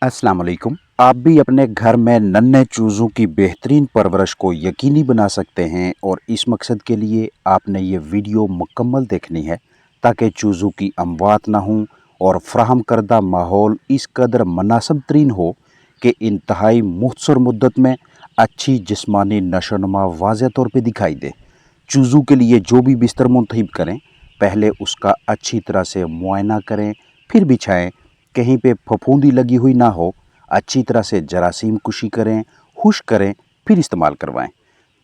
अस्सलाम वालेकुम। आप भी अपने घर में नन्हे चूज़ों की बेहतरीन परवरिश को यकीनी बना सकते हैं और इस मकसद के लिए आपने ये वीडियो मुकम्मल देखनी है ताकि चूज़ों की अमवात ना हों और फ्राहम करदा माहौल इस कदर मुनासिब तरीन हो कि इंतहाई मुख्तसर मुद्दत में अच्छी जिस्मानी नशोनुमा वाज़ह तौर पे दिखाई दे। चूज़ों के लिए जो भी बिस्तर मुंतखब करें, पहले उसका अच्छी तरह से मुआयना करें, फिर बिछाएं। कहीं पे फफूंदी लगी हुई ना हो, अच्छी तरह से जरासीम कुशी करें, खुश्क करें, फिर इस्तेमाल करवाएं।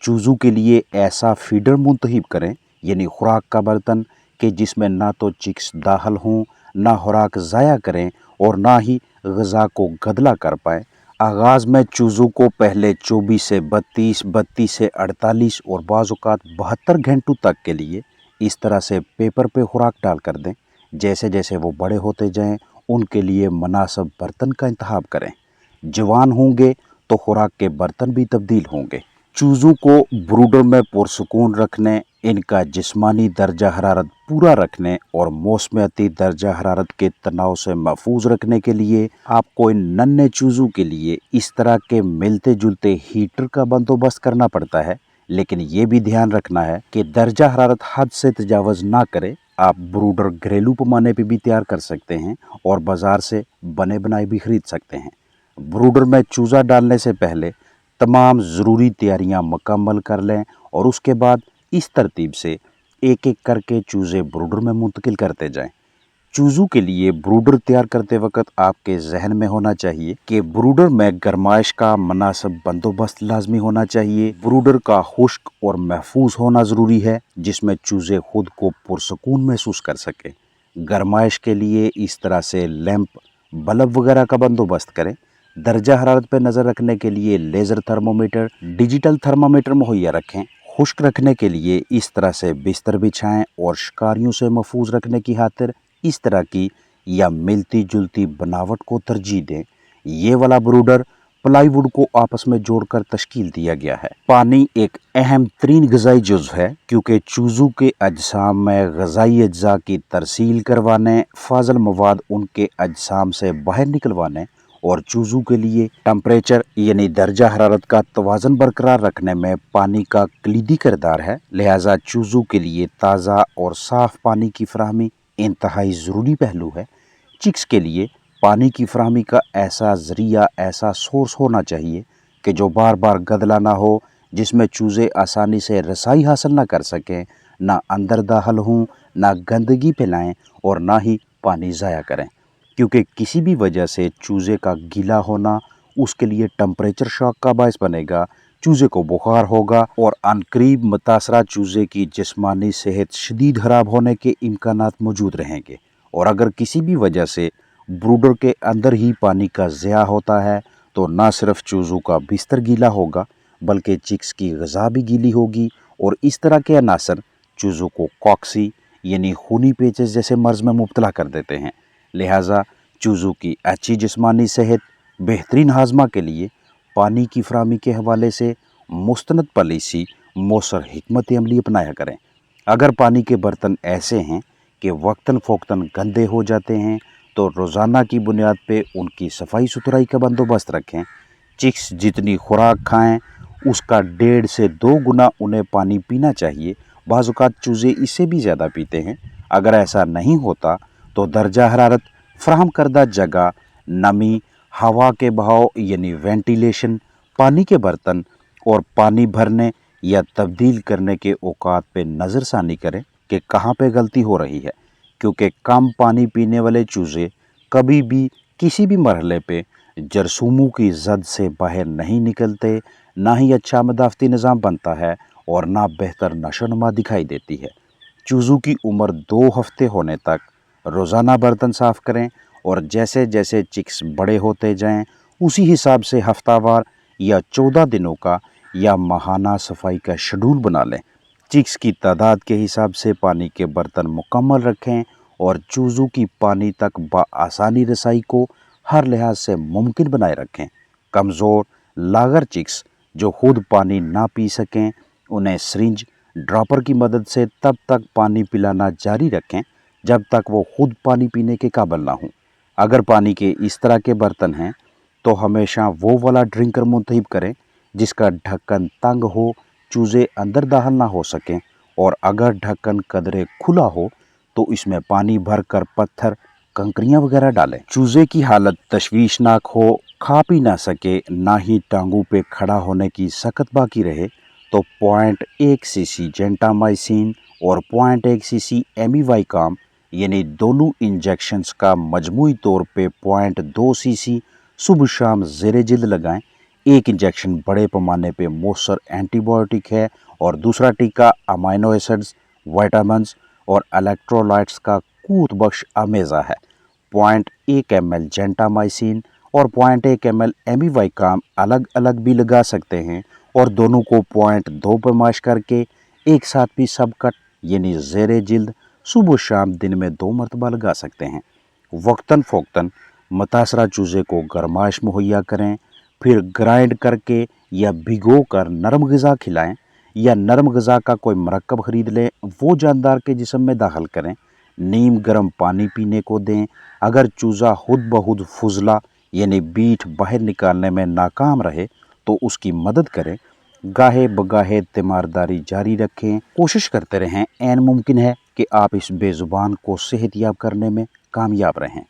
चूज़ों के लिए ऐसा फीडर मुंतखब करें, यानी खुराक का बर्तन, कि जिसमें ना तो चिक्स दाखिल हों, ना खुराक ज़ाया करें और ना ही ग़िज़ा को गदला कर पाएँ। आगाज़ में चूज़ों को पहले 24 से 32, 32 से 48 और बाज़ औक़ात 72 घंटों तक के लिए इस तरह से पेपर पे खुराक डाल कर दें। जैसे जैसे वो बड़े होते जाएं, उनके लिए मुनासिब बर्तन का इंतखाब करें। जवान होंगे तो खुराक के बर्तन भी तब्दील होंगे। चूज़ों को ब्रूडर में पुरसुकून रखने, इनका जिस्मानी दर्जा हरारत पूरा रखने और मौसमियाती दर्जा हरारत के तनाव से महफूज रखने के लिए आपको इन नन्हे चूज़ों के लिए इस तरह के मिलते जुलते हीटर का बंदोबस्त करना पड़ता है। लेकिन ये भी ध्यान रखना है कि दर्जा हरारत हद से तजावज़ ना करे। आप ब्रूडर घरेलू पैमाने पर भी तैयार कर सकते हैं और बाज़ार से बने बनाए भी ख़रीद सकते हैं। ब्रूडर में चूज़ा डालने से पहले तमाम ज़रूरी तैयारियां मुकम्मल कर लें और उसके बाद इस तरतीब से एक एक करके चूज़े ब्रूडर में मुंतकिल करते जाएं। चूज़ों के लिए ब्रूडर तैयार करते वक्त आपके जहन में होना चाहिए कि ब्रूडर में गरमाइश का मुनासिब बंदोबस्त लाजमी होना चाहिए। ब्रूडर का खुश्क और महफूज होना ज़रूरी है, जिसमें चूज़े खुद को पुरसकून महसूस कर सकें। गरमाइश के लिए इस तरह से लैंप, बल्ब वगैरह का बंदोबस्त करें। दर्जा हरारत पर नज़र रखने के लिए लेज़र थर्मोमीटर, डिजिटल थर्मामीटर मुहैया रखें। खुश्क रखने के लिए इस तरह से बिस्तर बिछाएं और शिकारियों से महफूज रखने की खातिर इस तरह की या मिलती जुलती बनावट को तरजीह दें। ये वाला ब्रूडर प्लाईवुड को आपस में जोड़कर तश्कील दिया गया है। पानी एक अहम तरीन ग़िज़ाई जुज़ है, क्योंकि चूज़ों के अजसाम में ग़िज़ाई अज्जा की तरसील करवाने, फाजल मवाद उनके अजसाम से बाहर निकलवाने और चूज़ों के लिए टेम्परेचर यानी दर्जा हरारत का तवाज़न बरकरार रखने में पानी का कलीदी किरदार है। लिहाजा चूज़ों के लिए ताज़ा और साफ़ पानी की फराहमी इंतहाई ज़रूरी पहलू है। चिक्स के लिए पानी की फराहमी का ऐसा ज़रिया, ऐसा सोर्स होना चाहिए कि जो बार बार गदला ना हो, जिसमें चूज़े आसानी से रसाई हासिल ना कर सकें, ना अंदर दाखिल हों, ना गंदगी फैलाएं और ना ही पानी ज़ाया करें। क्योंकि किसी भी वजह से चूज़े का गीला होना उसके लिए टेम्परेचर शॉक का बायस बनेगा। चूज़े को बुखार होगा और अनकरीब मुतासरा चूज़े की जिस्मानी सेहत शदीद ख़राब होने के इम्कानात मौजूद रहेंगे। और अगर किसी भी वजह से ब्रूडर के अंदर ही पानी का ज़िया होता है तो ना सिर्फ चूज़ों का बिस्तर गीला होगा, बल्कि चिक्स की ग़िज़ा भी गीली होगी और इस तरह के अनासर चूज़ों को कॉक्सी यानी खूनी पेचिश जैसे मर्ज़ में मुब्तला कर देते हैं। लिहाजा चूज़ों की अच्छी जिस्मानी सेहत, बेहतरीन हाजमा के लिए पानी की फराहमी के हवाले से मुस्तनद पॉलिसी, मौसर हिकमत अमली अपनाया करें। अगर पानी के बर्तन ऐसे हैं कि वक्तन फ़ौक्तन गंदे हो जाते हैं तो रोज़ाना की बुनियाद पे उनकी सफाई सुथराई का बंदोबस्त रखें। चिक्स जितनी खुराक खाएं उसका 1.5 से 2 गुना उन्हें पानी पीना चाहिए। बाज़ औक़ात चूज़े इससे भी ज़्यादा पीते हैं। अगर ऐसा नहीं होता तो दर्जा हरारत, फ्राहम करदा जगह, नमी, हवा के बहाव यानी वेंटिलेशन, पानी के बर्तन और पानी भरने या तब्दील करने के औकात पे नज़रसानी करें कि कहाँ पे गलती हो रही है। क्योंकि कम पानी पीने वाले चूज़े कभी भी किसी भी मरहले पे जरसूमों की जद से बाहर नहीं निकलते, ना ही अच्छा मदाफ़ती निज़ाम बनता है और ना बेहतर नशोनुमा दिखाई देती है। चूज़ों की उम्र 2 हफ्ते होने तक रोज़ाना बर्तन साफ़ करें और जैसे जैसे चिक्स बड़े होते जाएं उसी हिसाब से हफ्तावार या 14 दिनों का या माहाना सफाई का शेड्यूल बना लें। चिक्स की तादाद के हिसाब से पानी के बर्तन मुकम्मल रखें और चूज़ों की पानी तक बआसानी रसाई को हर लिहाज से मुमकिन बनाए रखें। कमज़ोर लागर चिक्स जो खुद पानी ना पी सकें, उन्हें सिरिंज ड्रॉपर की मदद से तब तक पानी पिलाना जारी रखें जब तक वो खुद पानी पीने के काबिल ना हों। अगर पानी के इस तरह के बर्तन हैं तो हमेशा वो वाला ड्रिंकर मुंतखब करें जिसका ढक्कन तंग हो, चूज़े अंदर दाखिल ना हो सकें, और अगर ढक्कन कदरे खुला हो तो इसमें पानी भरकर पत्थर, कंकरियां वगैरह डालें। चूज़े की हालत तशवीशनाक हो, खा पी ना सके, ना ही टांगों पे खड़ा होने की सकत बाकी रहे, तो 0.1 सीसी जेंटामाइसिन और 0.1 सीसी एमीवाइकाम यानी दोनों इंजेक्शंस का मजमूई तौर पे 0.2 सीसी सुबह शाम ज़ेरे जिल्द लगाएं। एक इंजेक्शन बड़े पैमाने पे मौसर एंटीबायोटिक है और दूसरा टीका अमाइनो एसिड्स, विटामिन्स और इलेक्ट्रोलाइट्स का कूत बख्श आमेज़ा है। 0.1 ml जेंटामाइसिन और 0.1 ml एमीवाइकाम अलग अलग भी लगा सकते हैं और दोनों को 0.2 पर माश करके एक साथ भी सब कट यानी ज़ेरे जिल्द सुबह शाम दिन में 2 मरतबा लगा सकते हैं। वक्तन फ़ौक्तन मुतासरा चूज़े को गरमाइश मुहैया करें, फिर ग्राइंड करके या भिगो कर नरम ग़िज़ा खिलाएं, या नरम ग़िज़ा का कोई मरकब ख़रीद लें, वो जानदार के जिस्म में दाखिल करें। नीम गर्म पानी पीने को दें। अगर चूज़ा खुद ब खुद फुजला यानी बीठ बाहर निकालने में नाकाम रहे तो उसकी मदद करें। गाहे बगाहे तीमारदारी जारी रखें, कोशिश करते रहें। ऐन मुमकिन है कि आप इस बेज़ुबान को सेहतयाब करने में कामयाब रहें।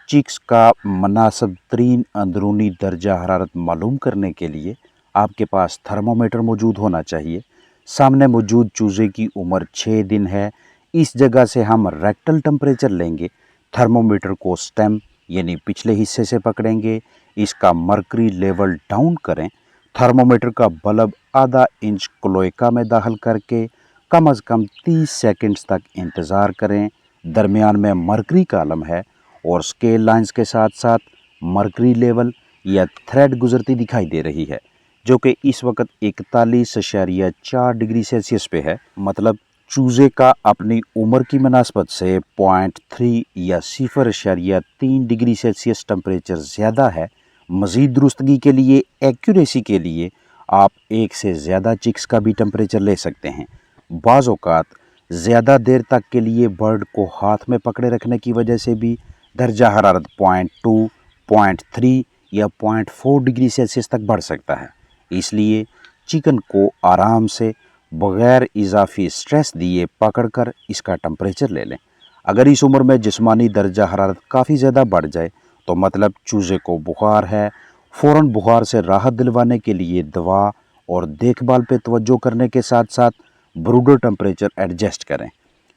चिक्स का मुनासिब तरीन अंदरूनी दर्जा हरारत मालूम करने के लिए आपके पास थर्मोमीटर मौजूद होना चाहिए। सामने मौजूद चूज़े की उम्र 6 दिन है। इस जगह से हम रेक्टल टेम्परेचर लेंगे। थर्मोमीटर को स्टेम यानी पिछले हिस्से से पकड़ेंगे। इसका मर्करी लेवल डाउन करें। थर्मोमीटर का बल्ब आधा इंच क्लोएका में दाखिल करके कम अज़ कम 30 सेकंड्स तक इंतज़ार करें। दरमियान में मर्करी का आलम है और स्केल लाइंस के साथ साथ मर्करी लेवल या थ्रेड गुजरती दिखाई दे रही है, जो कि इस वक्त 41.4 डिग्री सेल्सियस पे है। मतलब चूज़े का अपनी उम्र की मुनासबत से 0.3 या 0.3 डिग्री सेल्सियस टेम्परेचर ज़्यादा है। मज़ीद दुरुस्तगी के लिए, एक्यूरेसी के लिए आप एक से ज़्यादा चिक्स का भी टेम्परेचर ले सकते हैं। बाज़ औक़ात ज़्यादा देर तक के लिए बर्ड को हाथ में पकड़े रखने की वजह से भी दर्जा हरारत 0.2, 0.3 या 0.4 डिग्री सेल्सियस तक बढ़ सकता है। इसलिए चिकन को आराम से बग़ैर इजाफी स्ट्रेस दिए पकड़कर इसका टेम्परेचर ले लें। अगर इस उम्र में जिस्मानी दर्जा हरारत काफ़ी ज़्यादा बढ़ जाए तो मतलब चूज़े को बुखार है। फ़ौरन बुखार से राहत दिलवाने के लिए दवा और देखभाल पे तवज्जो करने के साथ साथ ब्रूडर टेम्परेचर एडजस्ट करें।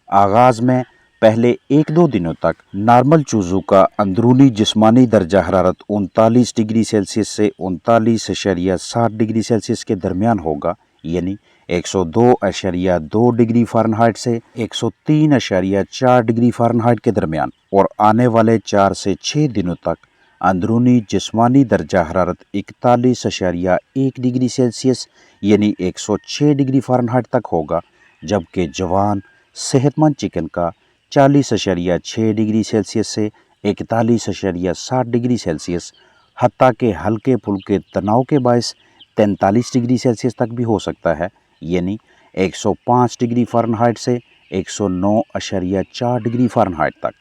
आगाज़ में पहले 1-2 दिनों तक नॉर्मल चूज़ों का अंदरूनी जिस्मानी दर्जा हरारत 39 डिग्री सेल्सियस से 39.7 डिग्री सेल्सियस के दरमियान होगा, यानी 102.2 डिग्री फ़ारेनहाइट से 103.4 डिग्री फ़ारेनहाइट के दरमियान, और आने वाले 4 से 6 दिनों तक अंदरूनी जिस्मानी दर्जा हरारत 41.1 डिग्री सेल्सियस यानी 106 डिग्री फ़ारेनहाइट तक होगा, जबकि जवान सेहतमंद चिकन का 40.6 डिग्री सेल्सियस से 41.7 डिग्री सेल्सियस, हत्ता के हल्के फुल्के तनाव के बायस 43 डिग्री सेल्सियस तक भी हो सकता है, यानी 105 डिग्री फ़ारेनहाइट से 109.4 डिग्री फ़ारेनहाइट तक।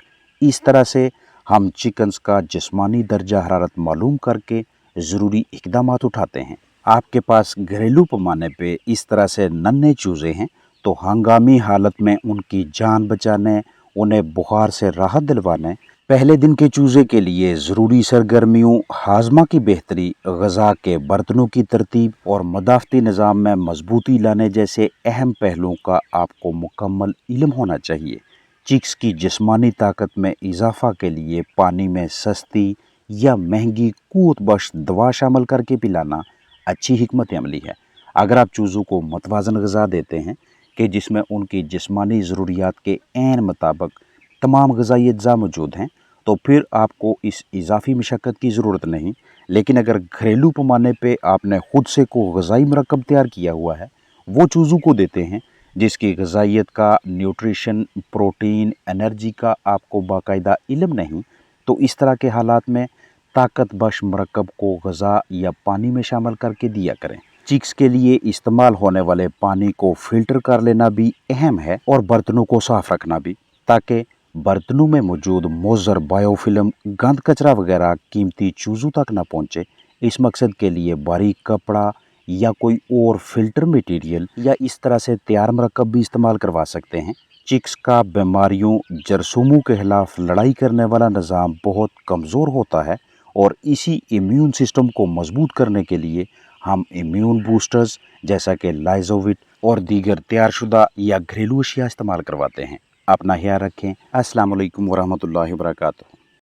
इस तरह से हम चिकन्स का जिस्मानी दर्जा हरारत मालूम करके ज़रूरी इक़दामात उठाते हैं। आपके पास घरेलू पैमाने पे इस तरह से नन्हे चूज़े हैं तो हंगामी हालत में उनकी जान बचाने, उन्हें बुखार से राहत दिलवाने, पहले दिन के चूज़े के लिए ज़रूरी सरगर्मियों, हाजमा की बेहतरी, ग़ज़ा के बर्तनों की तरतीब और मदाफ़ती निज़ाम में मजबूती लाने जैसे अहम पहलुओं का आपको मुकम्मल इल्म होना चाहिए। चिक्स की जिस्मानी ताकत में इजाफ़ा के लिए पानी में सस्ती या महंगी क़ुव्वत बख्श दवा शामिल करके पिलाना अच्छी हिकमत अमली है। अगर आप चूज़ों को मतवाज़न ग़िज़ा देते हैं कि जिसमें उनकी जिस्मानी ज़रूरियात के ऐन मुताबिक तमाम ग़िज़ाई अज्जा मौजूद हैं, तो फिर आपको इस इजाफ़ी मशक्क़त की ज़रूरत नहीं। लेकिन अगर घरेलू पैमाने पे आपने ख़ुद से को ग़िज़ाई मरकब तैयार किया हुआ है, वो चूज़ों को देते हैं जिसकी ग़िज़ाइयत का, न्यूट्रिशन, प्रोटीन, एनर्जी का आपको बाकायदा इल्म नहीं, तो इस तरह के हालात में ताकत बख्श मरकब को ग़िज़ा या पानी में शामिल करके दिया करें। चिक्स के लिए इस्तेमाल होने वाले पानी को फ़िल्टर कर लेना भी अहम है और बर्तनों को साफ़ रखना भी, ताकि बर्तनों में मौजूद मोज़र बायोफिल्म गंद कचरा वगैरह कीमती चूज़ों तक न पहुँचे। इस मकसद के लिए बारीक कपड़ा या कोई और फिल्टर मटेरियल या इस तरह से तैयार मरकब भी इस्तेमाल करवा सकते हैं। चिक्स का बीमारियों जरासीमों के खिलाफ लड़ाई करने वाला निज़ाम बहुत कमज़ोर होता है और इसी इम्यून सिस्टम को मजबूत करने के लिए हम इम्यून बूस्टर्स जैसा कि लाइजोविट और दीगर तैयारशुदा या घरेलू अशिया इस्तेमाल करवाते हैं। अपना ख्याल रखें। अस्सलाम वालेकुम वरहमतुल्लाहि वबरकातुहू।